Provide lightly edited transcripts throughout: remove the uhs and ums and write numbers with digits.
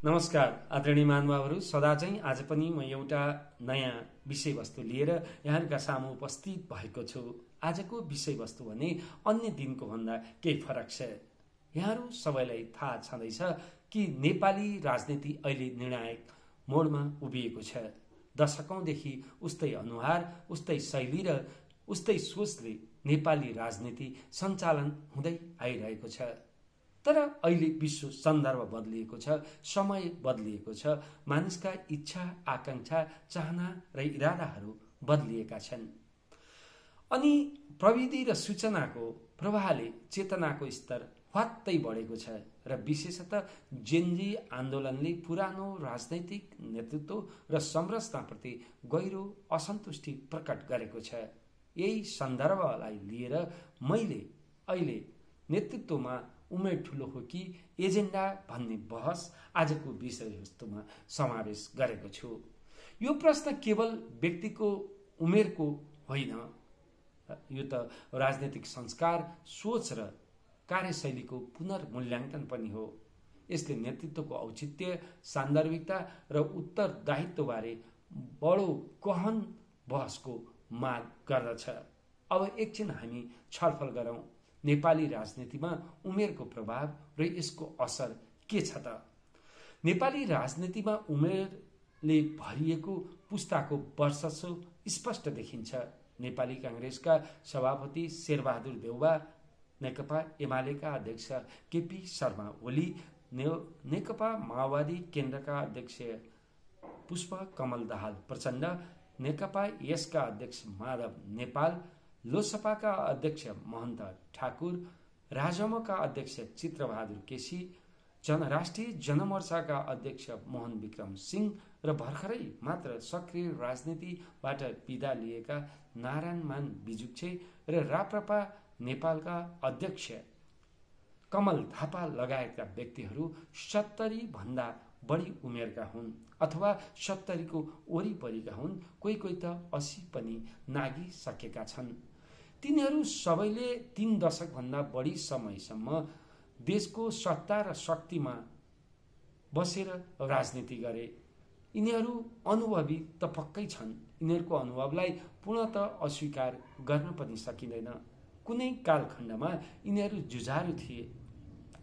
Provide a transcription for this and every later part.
नमस्कार आदरणीय महानुभावहरू, सदा चाहिँ आज पनि म एउटा नयाँ विषयवस्तु लिएर यहाँहरूका सामु उपस्थित भएको छु। आजको विषयवस्तु भने अन्य दिनको भन्दा केही फरक छ। यहाँहरू सबैलाई थाहा छँदैछ कि नेपाली राजनीति अहिले निर्णायक मोडमा उभिएको छ। दशकौंदेखि उस्तै अनुहार, उस्तै शैली र उस्तै सोचले नेपाली राजनीति सञ्चालन हुँदै आइरहेको छ। तर अहिले विश्व सन्दर्भ बदलिएको छ, समय बदलिएको छ, मानिसका इच्छा, आकांक्षा, चाहना र इरादाहरू बदलिएका छन्। अनि प्रविधि र सूचनाको प्रवाहले चेतनाको स्तर हवात्तै बढेको छ र विशेषतः जेनजी आन्दोलनले पुरानो राजनैतिक नेतृत्व र संरचनाप्रति गहिरो असन्तुष्टि प्रकट गरेको छ। यही सन्दर्भलाई लिएर मैले अहिले नेतृत्वमा उमेर ठूलो हो कि एजेन्डा भन्ने बहस आजको विषयवस्तुमा समावेश गरेको छु। यो प्रश्न केवल व्यक्तिको उमेरको होइन, यो त राजनीतिक संस्कार, सोच र कार्यशैलीको पुनर्मूल्याङ्कन पनि हो। यसले नेतृत्वको औचित्य, सान्दर्भिकता र उत्तरदायित्वबारे बडो गहन बहसको माग गर्दछ। अब एकछिन हामी छलफल गरौं नेपाली राजनीतिमा उमेरको प्रभाव र यसको असर के छ त। नेपाली राजनीतिमा उमेरले भरिएको पुस्ताको वर्चस्व स्पष्ट देखिन्छ। नेपाली कांग्रेसका सभापति शेरबहादुर देउवा, नेकपा एमालेका अध्यक्ष केपी शर्मा ओली, नेकपा माओवादी केन्द्रका अध्यक्ष पुष्पकमल दाहाल प्रचण्ड, नेकपा यसका अध्यक्ष माधव नेपाल, लोसपाका अध्यक्ष महन्त ठाकुर, राजमका अध्यक्ष चित्रबहादुर केसी, राष्ट्रिय जनमोर्चाका अध्यक्ष मोहन विक्रम सिंह र भर्खरै मात्र सक्रिय राजनीतिबाट विदा लिएका नारायणमान बिजुक्छे र राप्रपा नेपालका अध्यक्ष कमल थापा लगायतका व्यक्तिहरू 70 भन्दा बढी उमेरका हुन् अथवा 70 को वरिपरिका हुन्। कोही कोही त 80 पनि नागिसकेका छन्। तिनीहरू सबैले 3 दशक भन्दा बढी समयसम्म देशको सत्ता र शक्तिमा बसेर राजनीति गरे। यिनीहरू अनुभवी त पक्कै छन्। यिनीहरूको अनुभवलाई पूर्णतः अस्वीकार गर्न पनि सकिँदैन। कुनै कालखण्डमा यिनीहरू जुझारु थिए।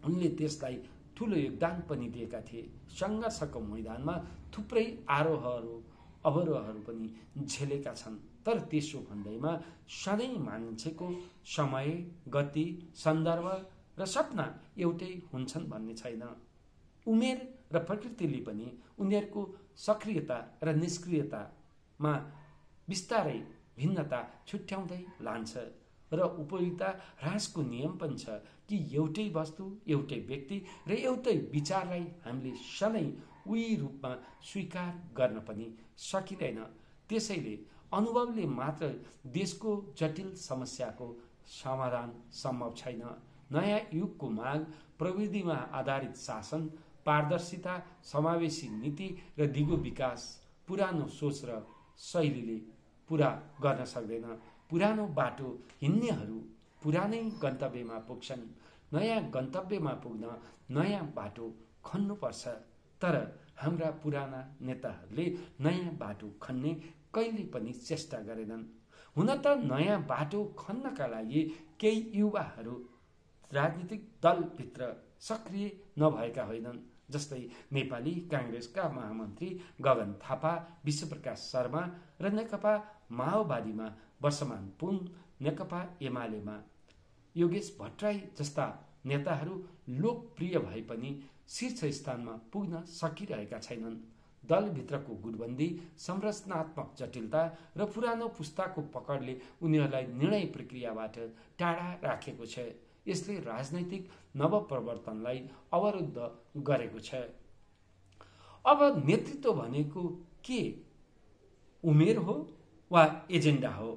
उनले देशलाई ठूलो योगदान पनि दिएका थिए। संघर्षको मैदानमा थुप्रै आरोहहरू अवरोहहरू पनि झेलेका छन्। तर त्यसो भन्दैमा सधैँ मान्छेको समय, गति, सन्दर्भ र सपना एउटै हुन्छन् भन्ने छैन। उमेर र प्रकृतिले पनि उनीहरूको सक्रियता र निष्क्रियतामा बिस्तारै भिन्नता छुट्याउँदै लान्छ र उपयोगिता ह्रासको नियम पनि छ कि एउटै वस्तु, एउटै व्यक्ति र एउटै विचारलाई हामीले सधैँ उही रूपमा स्वीकार गर्न पनि सकिँदैन। त्यसैले अनुभवले मात्र देशको जटिल समस्याको समाधान सम्भव छैन। नयाँ युगको माग प्रविधिमा आधारित शासन, पारदर्शिता, समावेशी नीति र दिगो विकास पुरानो सोच र शैलीले पूरा गर्न सक्दैन। पुरानो बाटो हिँड्नेहरू पुरानै गन्तव्यमा पुग्छन्। नयाँ गन्तव्यमा पुग्न नयाँ बाटो खन्नुपर्छ। तर हाम्रा पुराना नेताहरूले नयाँ बाटो खन्ने कहिले पनि चेष्टा गरेनन्। हुन त नयाँ बाटो खन्नका लागि केही युवाहरू राजनीतिक दलभित्र सक्रिय नभएका होइनन्। जस्तै नेपाली कांग्रेसका महामन्त्री गगन थापा, विश्वप्रकाश शर्मा र नेकपा माओवादीमा वर्षमान पुन, नेकपा एमालेमा योगेश भट्टराई जस्ता नेताहरू लोकप्रिय भए पनि शीर्ष स्थानमा पुग्न सकिरहेका छैनन्। दलभित्रको गुटबन्दी, संरचनात्मक जटिलता र पुरानो पुस्ताको पकडले उनीहरूलाई निर्णय प्रक्रियाबाट टाढा राखेको छ। यसले राजनैतिक नवप्रवर्तनलाई अवरुद्ध गरेको छ। अब नेतृत्व भनेको के? उमेर हो वा एजेन्डा हो?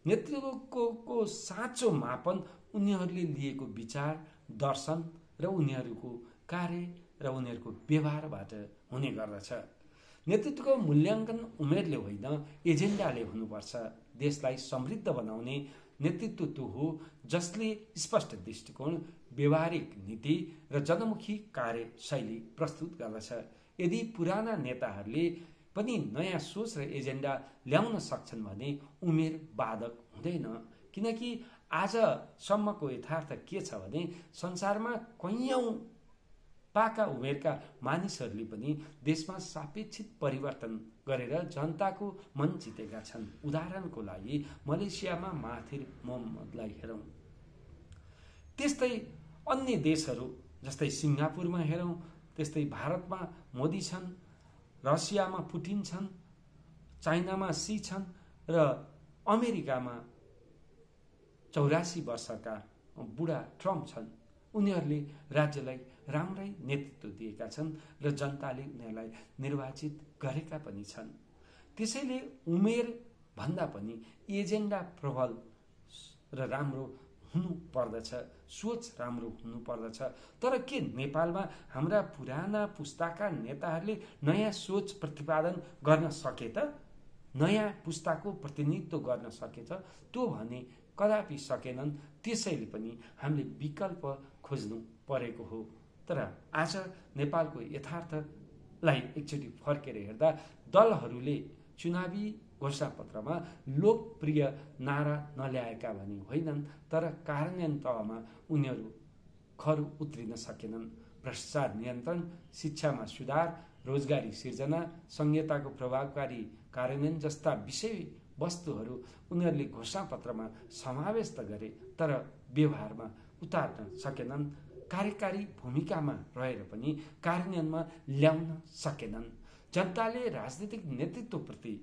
नेतृत्वको साँचो मापन उनीहरूले लिएको विचार, दर्शन र उनीहरूको कार्य र उनीहरूको व्यवहारबाट हुने गर्दछ। नेतृत्वको मूल्याङ्कन उमेरले होइन, एजेन्डाले हुनुपर्छ। देशलाई समृद्ध बनाउने, नेतृत्व त्यो हो जसले स्पष्ट दृष्टिकोण, व्यवहारिक नीति र जनमुखी कार्यशैली प्रस्तुत गर्दछ। यदि पुराना नेताहरूले पनि नयाँ सोच र एजेन्डा ल्याउन सक्छन् भने उमेर बाधक हुँदैन। किनकि आजसम्मको यथार्थ के छ भने संसारमा कैयौं पाका उमेरका मानिसहरूले पनि देशमा सापेक्षित परिवर्तन गरेर जनताको मन जितेका छन्। उदाहरणको लागि मलेसियामा महाथिर मोहम्मदलाई हेरौँ, त्यस्तै अन्य देशहरू जस्तै सिङ्गापुरमा हेरौँ, त्यस्तै भारतमा मोदी छन्, रसियामा पुटिन छन्, चाइनामा सी छन् र अमेरिकामा 84 वर्षका बुढा ट्रम्प छन्। उनीहरूले राज्यलाई राम्रै नेतृत्व दिएका छन् र जनताले उनीहरूलाई निर्वाचित गरेका पनि छन्। त्यसैले उमेर भन्दा पनि एजेन्डा प्रबल र राम्रो हुनु पर्दछ, सोच राम्रो हुनु पर्दछ। तर के नेपालमा हाम्रा पुराना पुस्ताका नेताहरूले नयाँ सोच प्रतिपादन गर्न सके त? नयाँ पुस्ताको प्रतिनिधित्व गर्न सके त? त्यो भने कदापि सकेनन्। त्यसैले पनि हामीले विकल्प खोज्नु परेको हो। तर आज नेपालको यथार्थलाई एकचोटि फर्केर हेर्दा दलहरूले चुनावी घोषणापत्रमा लोकप्रिय नारा नल्याएका भने होइनन्, तर कार्यान्वयन तहमा उनीहरू खर उत्रिन सकेनन्। भ्रष्टाचार नियन्त्रण, शिक्षामा सुधार, रोजगारी सिर्जना, संहिताको प्रभावकारी कार्यान्वयन जस्ता विषय वस्तुहरू उनीहरूले घोषणापत्रमा समावेश त गरे, तर व्यवहारमा उतार्न सकेनन्। कार्यकारी भूमिकामा रहेर पनि कार्यान्वयनमा ल्याउन सकेनन्। जनताले राजनीतिक नेतृत्वप्रति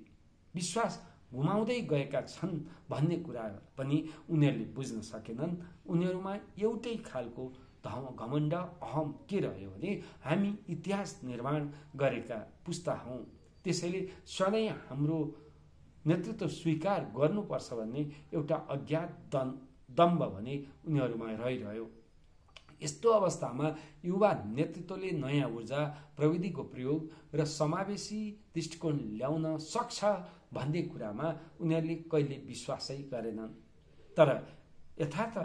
विश्वास गुमाउँदै गएका छन् भन्ने कुरा पनि उनीहरूले बुझ्न सकेनन्। उनीहरूमा एउटै खालको घमण्ड, अहम के रह्यो भने हामी इतिहास निर्माण गरेका पुस्ता हौँ, त्यसैले सधैँ हाम्रो नेतृत्व स्वीकार गर्नुपर्छ भन्ने एउटा अज्ञात दम्भ भने उनीहरूमा रहिरह्यो। यस्तो अवस्थामा युवा नेतृत्वले नयाँ ऊर्जा, प्रविधिको प्रयोग र समावेशी दृष्टिकोण ल्याउन सक्छ भन्ने कुरामा उनीहरूले कहिले विश्वासै गरेनन्। तर यथार्थ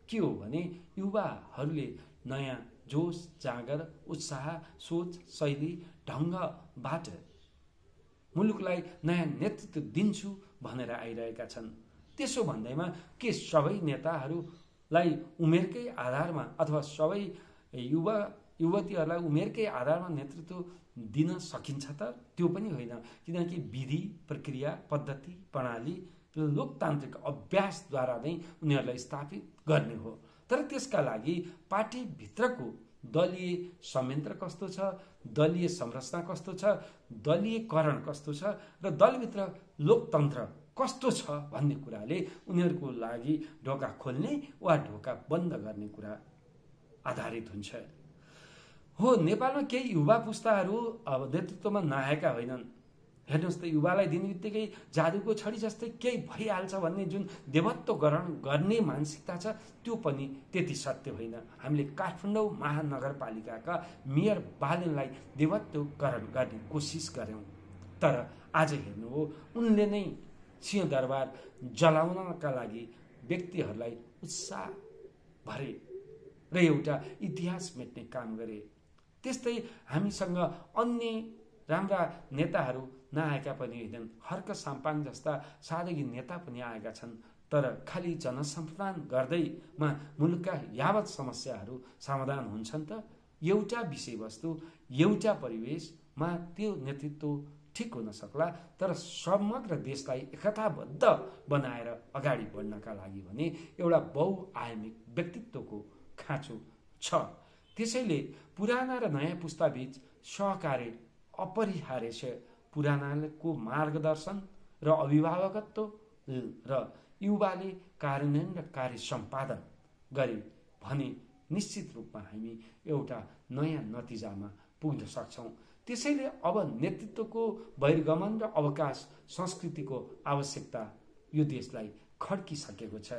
के हो भने युवाहरूले नयाँ जोश, जाँगर, उत्साह, सोच, शैली, ढङ्गबाट मुलुकलाई नयाँ नेतृत्व दिन्छु भनेर आइरहेका छन्। त्यसो भन्दैमा के सबै नेताहरूलाई उमेरकै आधारमा अथवा सबै युवतीहरूलाई उमेरकै आधारमा नेतृत्व दिन सकिन्छ त? त्यो पनि होइन। किनकि विधि, प्रक्रिया, पद्धति, प्रणाली लोकतान्त्रिक अभ्यासद्वारा नै उनीहरूलाई स्थापित गर्ने हो। तर त्यसका लागि पार्टीभित्रको दलीय संयन्त्र कस्तो छ, दलीय संरचना कस्तो छ, दलीयकरण कस्तो छ र दलभित्र लोकतन्त्र कस्तो छ भन्ने कुराले उनीहरूको लागि ढोका खोल्ने वा ढोका बन्द गर्ने कुरा आधारित हुन्छ। हो, नेपालमा केही युवा पुस्ताहरू अब नेतृत्वमा नआएका होइनन्। हेर्नुहोस् त, युवालाई दिने बित्तिकै जादुको छडी जस्तै केही भइहाल्छ भन्ने जुन देवत्वकरण गर्ने मानसिकता छ, त्यो पनि त्यति सत्य होइन। हामीले काठमाडौँ महानगरपालिकाका मेयर बालेनलाई देवत्वकरण गर्ने कोसिस गर्यौं, तर आज हेर्नु हो उनले नै सिंहदरबार जलाउनका लागि व्यक्तिहरूलाई उत्साह भरे र एउटा इतिहास मेट्ने काम गरे। त्यस्तै हामीसँग अन्य राम्रा नेताहरू नआएका पनि होइनन्। हर्क साम्पाङ जस्ता सादगी नेता पनि आएका छन्, तर खालि जनसम्पादन गर्दैमा मुलुकका यावत समस्याहरू समाधान हुन्छन् त? एउटा विषयवस्तु, एउटा परिवेशमा त्यो नेतृत्व ठिक हुन सक्ला, तर समग्र देशलाई एकताबद्ध बनाएर अगाडि बढ्नका लागि भने एउटा बहुआयामिक व्यक्तित्वको खाँचो छ। त्यसैले पुराना र नयाँ पुस्ताबीच सहकार्य अपरिहार्य छ। पुरानाको मार्गदर्शन र अभिभावकत्व र युवाले कार्यान्वयन र कार्य सम्पादन गरे भने निश्चित रूपमा हामी एउटा नयाँ नतिजामा पुग्न सक्छौं। त्यसैले अब नेतृत्वको बहिर्गमन र अवकाश संस्कृतिको आवश्यकता यो देशलाई खड्किसकेको छ।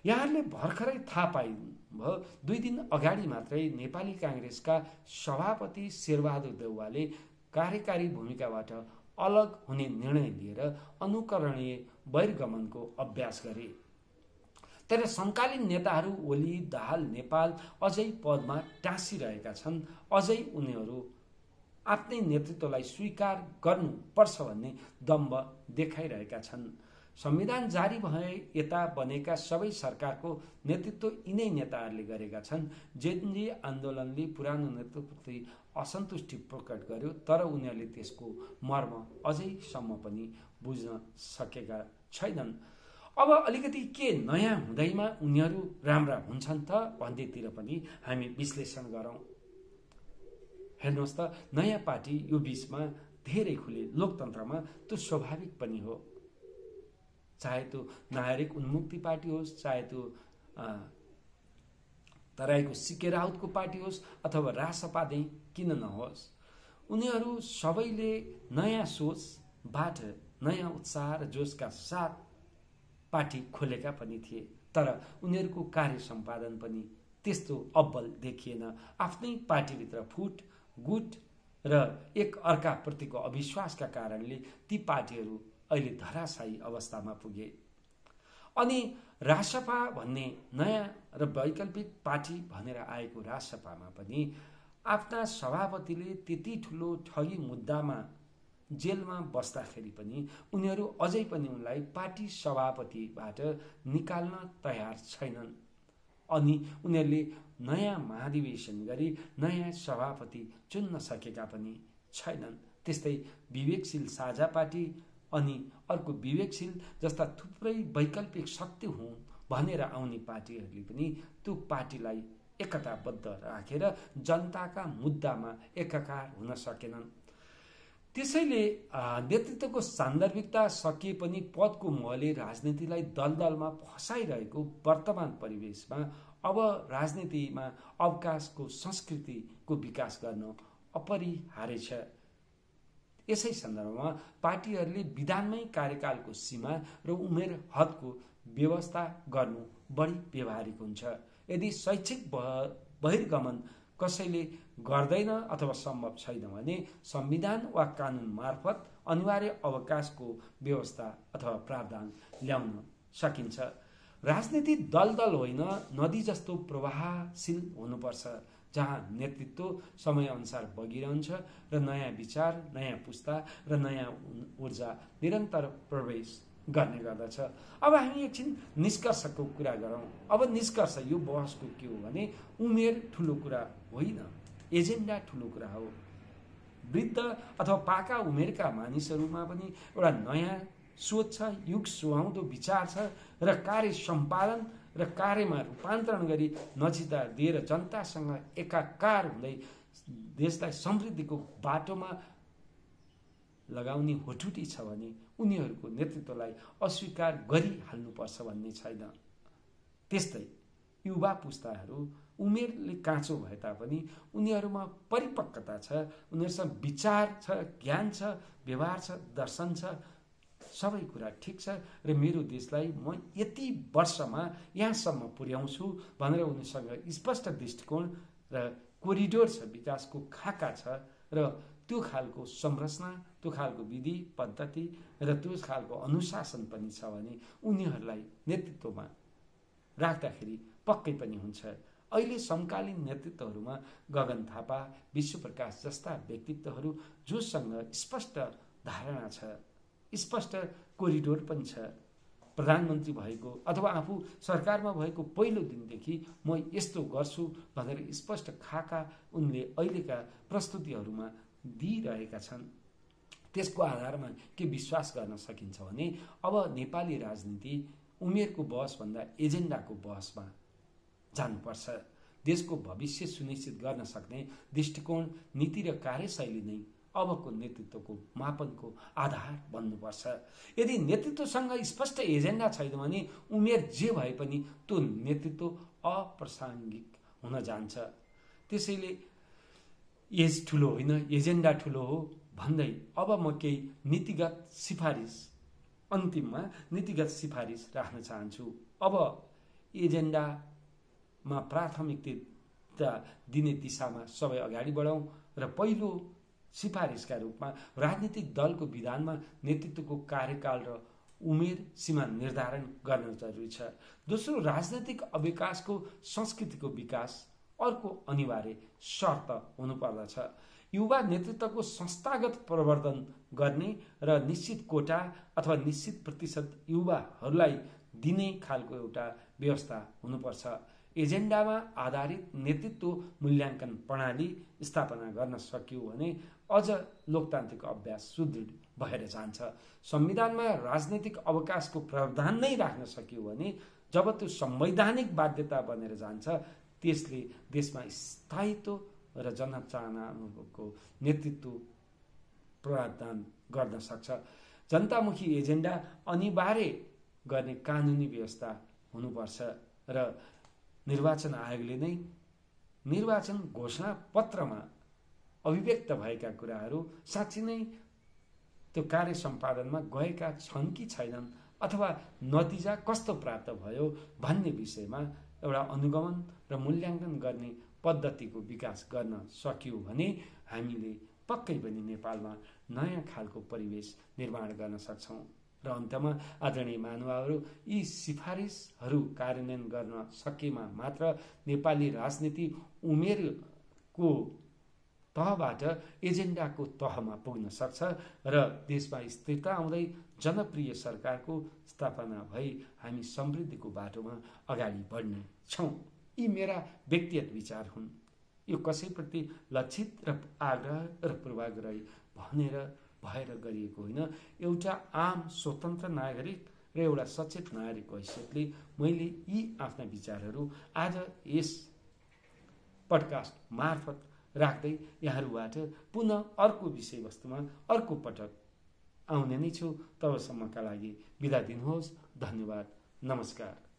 यहाँहरूले भर्खरै थाहा पाइनुभयो, 2 दिन अगाडि मात्रै नेपाली कांग्रेसका सभापति शेरबहादुर देउवाले कार्यकारी भूमिकाबाट अलग हुने निर्णय लिएर अनुकरणीय बहिर्गमनको अभ्यास गरे। तर समकालीन नेताहरू ओली दाहाल नेपाल अझै पदमा टाँसिरहेका छन्। अझै उनीहरू आफ्नै नेतृत्वलाई स्वीकार गर्नुपर्छ भन्ने दम्भ देखाइरहेका छन्। संविधान जारी भए यता बनेका सबै सरकारको नेतृत्व यिनै नेताहरूले गरेका छन्। जेनजी आन्दोलनले पुरानो नेतृत्वप्रति असन्तुष्टि प्रकट गर्यो, तर उनीहरूले त्यसको मर्म अझैसम्म पनि बुझ्न सकेका छैनन्। अब अलिकति के नयाँ हुँदैमा उनीहरू राम्रा हुन्छन् त भन्नेतिर पनि हामी विश्लेषण गरौँ। हेर्नुहोस् त, नयाँ पार्टी यो बीचमा धेरै खुले। लोकतन्त्रमा त्यो स्वाभाविक पनि हो, चाहे त्यो नागरिक उन्मुक्ति पार्टी होस्, चाहे त्यो तराईको सिके राउतको पार्टी होस् अथवा रासपा नै किन नहोस्, उनीहरू सबैले नयाँ सोचबाट नयाँ उत्साह र जोसका साथ पार्टी खोलेका पनि थिए। तर उनीहरूको कार्य सम्पादन पनि त्यस्तो अब्बल देखिएन। आफ्नै पार्टीभित्र फुट गुट र एक अर्काप्रतिको अविश्वासका कारणले ती पार्टीहरू अहिले धराशायी अवस्थामा पुगे। अनि रासपा भन्ने नयाँ र वैकल्पिक पार्टी भनेर आएको रासपामा पनि आफ्ना सभापतिले त्यति ठुलो ठगी मुद्दामा जेलमा बस्दाखेरि पनि उनीहरू अझै पनि उनलाई पार्टी सभापतिबाट निकाल्न तयार छैनन्। अनि उनीहरूले नयाँ महाधिवेशन गरी नयाँ सभापति चुन्न सकेका पनि छैनन्। त्यस्तै विवेकशील साझा पार्टी अनि अर्को विवेकशील जस्ता थुप्रै वैकल्पिक शक्ति हुन् भनेर आउने पार्टीहरूले पनि त्यो पार्टीलाई एकताबद्ध राखेर जनताका मुद्दामा एकाकार हुन सकेनन्। त्यसैले नेतृत्वको सान्दर्भिकता सकिए पनि पदको मोहले राजनीतिलाई दलदलमा फसाइरहेको वर्तमान परिवेशमा अब राजनीतिमा अवकाशको संस्कृतिको विकास गर्न अपरिहार्य छ। यसै सन्दर्भमा पार्टीहरूले विधानमै कार्यकालको सीमा र उमेर हदको व्यवस्था गर्नु बढी व्यवहारिक हुन्छ। यदि शैक्षिक बहिर्गमन कसैले गर्दैन अथवा सम्भव छैन भने संविधान वा कानुन मार्फत अनिवार्य अवकाशको व्यवस्था अथवा प्रावधान ल्याउन सकिन्छ। राजनीति दलदल होइन, नदी जस्तो प्रवाहशील हुनुपर्छ, जहाँ नेतृत्व समयअनुसार बगिरहन्छ र नयाँ विचार, नयाँ पुस्ता र नयाँ ऊर्जा निरन्तर प्रवेश गर्ने गर्दछ। अब हामी एकछिन निष्कर्षको कुरा गरौँ। अब निष्कर्ष यो बहसको के हो भने उमेर ठुलो कुरा होइन, एजेन्डा ठुलो कुरा हो। वृद्ध अथवा पाका उमेरका मानिसहरूमा पनि एउटा नयाँ सोच छ, युग सुहाउँदो विचार छ र कार्य सम्पादन र कार्यमा रूपान्तरण गरी नजिता दिएर जनतासँग एकाकार हुँदै देशलाई समृद्धिको बाटोमा लगाउने होठुटी छ भने उनीहरूको नेतृत्वलाई अस्वीकार गरिहाल्नुपर्छ भन्ने छैन। त्यस्तै युवा पुस्ताहरू उमेरले काँचो भए तापनि उनीहरूमा परिपक्वता छ, उनीहरूसँग विचार छ, ज्ञान छ, व्यवहार छ, दर्शन छ, सबै कुरा ठिक छ र मेरो देशलाई म यति वर्षमा यहाँसम्म पुर्याउँछु भनेर उनीसँग स्पष्ट दृष्टिकोण र कोरिडोर छ, विकासको खाका छ र त्यो खालको संरचना, त्यो खालको विधि पद्धति र त्यो खालको अनुशासन पनि छ भने उनीहरूलाई नेतृत्वमा राख्दाखेरि पक्कै पनि हुन्छ। अहिले समकालीन नेतृत्वहरूमा गगन थापा, विश्वप्रकाश जस्ता व्यक्तित्वहरू जोसँग स्पष्ट धारणा छ, स्पष्ट कोरिडोर पनि छ। प्रधानमन्त्री भएको अथवा आफू सरकारमा भएको पहिलो दिनदेखि म यस्तो गर्छु भनेर स्पष्ट खाका उनले अहिलेका प्रस्तुतिहरूमा दिइरहेका छन्। त्यसको आधारमा के विश्वास गर्न सकिन्छ भने अब नेपाली राजनीति उमेरको बहसभन्दा एजेन्डाको बहसमा जानुपर्छ। देशको भविष्य सुनिश्चित गर्न सक्ने दृष्टिकोण, नीति र कार्यशैली नै अबको नेतृत्वको मापनको आधार बन्नुपर्छ। यदि नेतृत्वसँग स्पष्ट एजेन्डा छैन भने उमेर जे भए पनि त्यो नेतृत्व अप्रासङ्गिक हुन जान्छ। त्यसैले एज ठुलो होइन, एजेन्डा ठुलो हो भन्दै अब म केही नीतिगत सिफारिस, अन्तिममा नीतिगत सिफारिस राख्न चाहन्छु। अब एजेन्डामा प्राथमिकता दिने दिशामा सबै अगाडि बढौँ र पहिलो सिफारिसका रूपमा राजनीतिक दलको विधानमा नेतृत्वको कार्यकाल र उमेर सीमा निर्धारण गर्न जरुरी छ। दोस्रो, राजनैतिक अविकासको संस्कृतिको विकास अर्को अनिवार्य शर्त हुनुपर्दछ। युवा नेतृत्वको संस्थागत प्रवर्धन गर्ने र निश्चित कोटा अथवा निश्चित प्रतिशत युवाहरूलाई दिने खालको एउटा व्यवस्था हुनुपर्छ। एजेन्डामा आधारित नेतृत्व मूल्याङ्कन प्रणाली स्थापना गर्न सकियो भने अझ लोकतान्त्रिक अभ्यास सुदृढ भएर जान्छ। संविधानमा राजनैतिक अवकाशको प्रावधान नै राख्न सकियो भने जब त्यो संवैधानिक बाध्यता बनेर जान्छ, त्यसले देशमा स्थायित्व र जनचाहनाको नेतृत्व प्रावधान गर्न सक्छ। जनतामुखी एजेन्डा अनिवार्य गर्ने कानुनी व्यवस्था हुनुपर्छ र निर्वाचन आयोगले नै निर्वाचन घोषणा पत्रमा अभिव्यक्त भएका कुराहरू साँच्चै नै त्यो कार्य सम्पादनमा गएका छन् कि छैनन् अथवा नतिजा कस्तो प्राप्त भयो भन्ने विषयमा एउटा अनुगमन र मूल्याङ्कन गर्ने पद्धतिको विकास गर्न सकियो भने हामीले पक्कै पनि नेपालमा नयाँ खालको परिवेश निर्माण गर्न सक्छौँ। र अन्तमा आदरणीय महानुभावहरू, यी सिफारिसहरू कार्यान्वयन गर्न सकेमा मात्र नेपाली राजनीति उमेरको तहबाट एजेन्डाको तहमा पुग्न सक्छ र देशमा स्थिरता आउँदै जनप्रिय सरकारको स्थापना भई हामी समृद्धिको बाटोमा अगाडि बढ्ने छौँ। यी मेरा व्यक्तिगत विचार हुन्। यो कसैप्रति लक्षित र आग्रह र पूर्वाग्रही भएर गरिएको होइन। एउटा आम स्वतन्त्र नागरिक र एउटा सचेत नागरिकको हैसियतले मैले यी आफ्ना विचारहरू आज यस पडकास्ट मार्फत राख्दै यहाँहरूबाट पुनः अर्को विषयवस्तुमा अर्को पटक आउने नै छु। तबसम्मका लागि बिदा दिनुहोस्। धन्यवाद। नमस्कार।